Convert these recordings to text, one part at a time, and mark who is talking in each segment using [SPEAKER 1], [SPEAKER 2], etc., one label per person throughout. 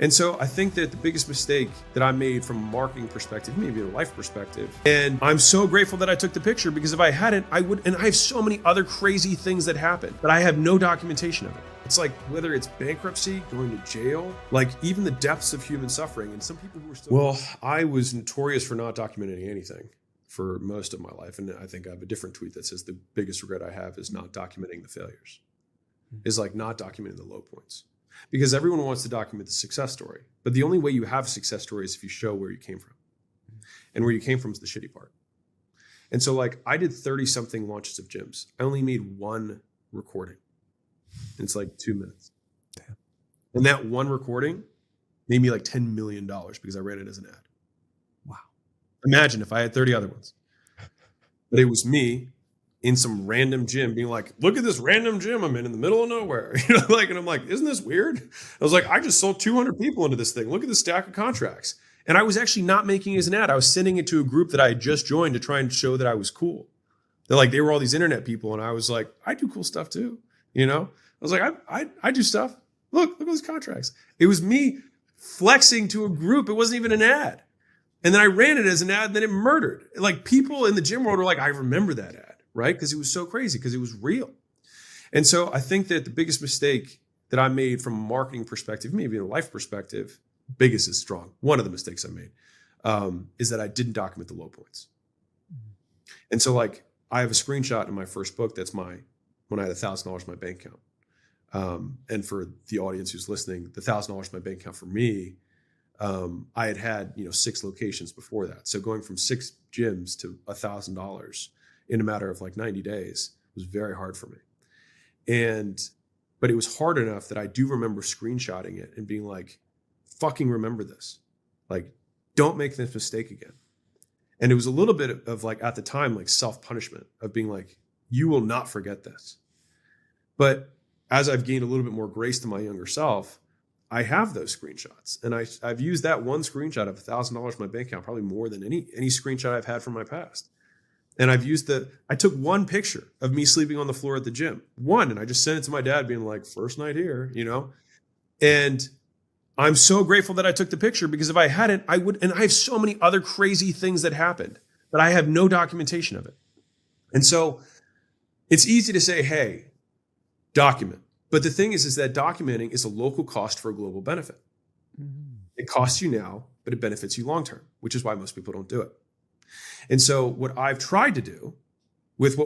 [SPEAKER 1] And so I think that the biggest mistake that I made from a marketing perspective, maybe a life perspective, and I'm so grateful that I took the picture, because if I hadn't, I would, and I have so many other crazy things that happen, but I have no documentation of it. It's like, whether it's bankruptcy, going to jail, like even the depths of human suffering, and some people who are still. Well, I was notorious for not documenting anything for most of my life. And I think I have a different tweet that says the biggest regret I have is not documenting the failures, is like not documenting the low points. Because everyone wants to document the success story, but the only way you have a success story is if you show where you came from. And where you came from is the shitty part. And so like I did 30 something launches of gyms. I only made one recording. And it's like 2 minutes. Damn. And that one recording made me like $10 million because I ran it as an ad.
[SPEAKER 2] Wow.
[SPEAKER 1] Imagine if I had 30 other ones. But it was me in some random gym being like, look at this random gym I'm in the middle of nowhere. And I'm like, isn't this weird? I was like, I just sold 200 people into this thing. Look at the stack of contracts. And I was actually not making it as an ad. I was sending it to a group that I had just joined to try and show that I was cool. They were all these internet people. And I was like, I do cool stuff too. I was like, I do stuff. Look at those contracts. It was me flexing to a group. It wasn't even an ad. And then I ran it as an ad, and then it murdered. Like people in the gym world were like, I remember that ad. Right? Because it was so crazy, because it was real. And so I think that the biggest mistake that I made from a marketing perspective, maybe a life perspective, biggest is strong. One of the mistakes I made is that I didn't document the low points. And so like I have a screenshot in my first book that's when I had $1,000 in my bank account. And for the audience who's listening, the $1,000 in my bank account for me, I had 6 locations before that. So going from 6 gyms to $1,000 in a matter of like 90 days was very hard for me. But it was hard enough that I do remember screenshotting it and being like, fucking remember this. Like, don't make this mistake again. And it was a little bit of like, at the time, like self-punishment of being like, you will not forget this. But as I've gained a little bit more grace to my younger self, I have those screenshots. And I've used that one screenshot of $1,000 in my bank account probably more than any screenshot I've had from my past. And I took one picture of me sleeping on the floor at the gym. One, and I just sent it to my dad being like, first night here, And I'm so grateful that I took the picture, because if I hadn't, I would, and I have so many other crazy things that happened, but I have no documentation of it. And so it's easy to say, hey, document. But the thing is that documenting is a local cost for a global benefit. Mm-hmm. It costs you now, but it benefits you long-term, which is why most people don't do it. And so what I've tried to do with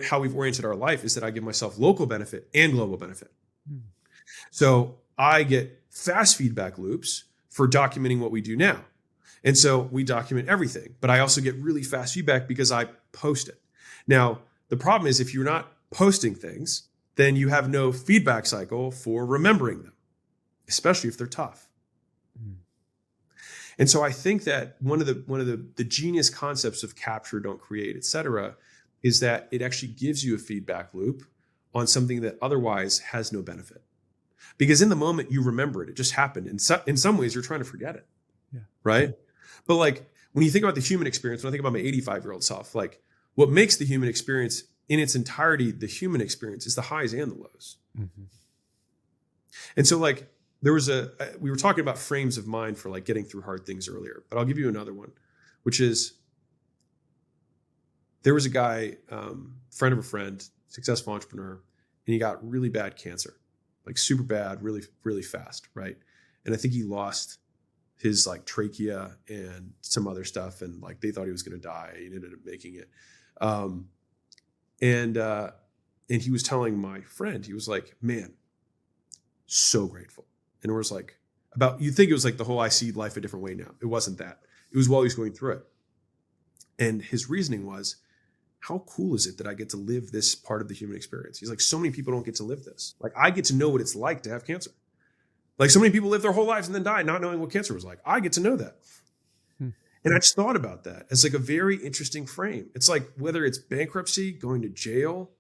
[SPEAKER 1] how we've oriented our life is that I give myself local benefit and global benefit. Mm. So I get fast feedback loops for documenting what we do now. And so we document everything, but I also get really fast feedback because I post it. Now, the problem is if you're not posting things, then you have no feedback cycle for remembering them, especially if they're tough. And so I think that one of the genius concepts of capture, don't create, et cetera, is that it actually gives you a feedback loop on something that otherwise has no benefit. Because in the moment you remember it, it just happened. In some ways you're trying to forget it, right? But like when you think about the human experience, when I think about my 85-year-old self, like what makes the human experience in its entirety, the human experience, is the highs and the lows. Mm-hmm. And so like, we were talking about frames of mind for like getting through hard things earlier, but I'll give you another one, which is there was a guy, friend of a friend, successful entrepreneur, and he got really bad cancer, like super bad, really, really fast. Right. And I think he lost his like trachea and some other stuff. And like, they thought he was going to die. He ended up making it. And he was telling my friend, he was like, man, so grateful. And it was like you'd think it was like the whole I see life a different way now. It wasn't that. It was while he was going through it. And his reasoning was, how cool is it that I get to live this part of the human experience? He's like, so many people don't get to live this. Like I get to know what it's like to have cancer. Like so many people live their whole lives and then die not knowing what cancer was like. I get to know that. And I just thought about that as like a very interesting frame. It's like whether it's bankruptcy, going to jail,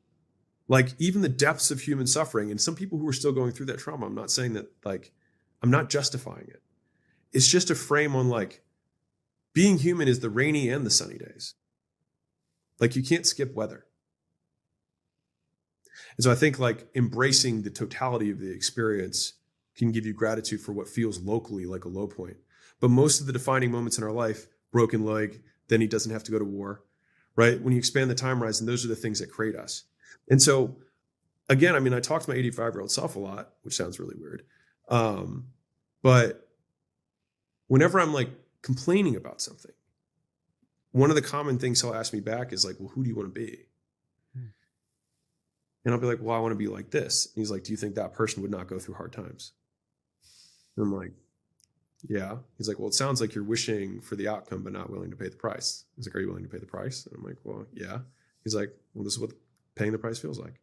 [SPEAKER 1] like even the depths of human suffering, and some people who are still going through that trauma, I'm not saying that, like, I'm not justifying it. It's just a frame on like being human is the rainy and the sunny days. Like you can't skip weather. And so I think like embracing the totality of the experience can give you gratitude for what feels locally like a low point. But most of the defining moments in our life, broken leg, then he doesn't have to go to war, right? When you expand the time horizon, those are the things that create us. And so, again, I mean, I talk to my 85-year-old self a lot, which sounds really weird. But whenever I'm like complaining about something, one of the common things he'll ask me back is like, well, who do you want to be? And I'll be like, well, I want to be like this. And he's like, do you think that person would not go through hard times? And I'm like, yeah. He's like, well, it sounds like you're wishing for the outcome, but not willing to pay the price. He's like, are you willing to pay the price? And I'm like, well, yeah. He's like, well, this is what paying the price feels like.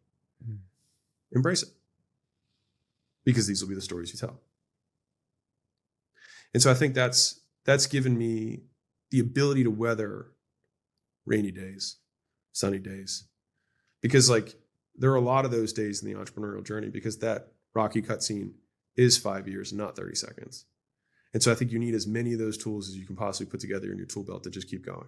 [SPEAKER 1] Embrace it. Because these will be the stories you tell. And so I think that's given me the ability to weather rainy days, sunny days. Because like, there are a lot of those days in the entrepreneurial journey because that rocky cutscene is 5 years, not 30 seconds. And so I think you need as many of those tools as you can possibly put together in your tool belt to just keep going.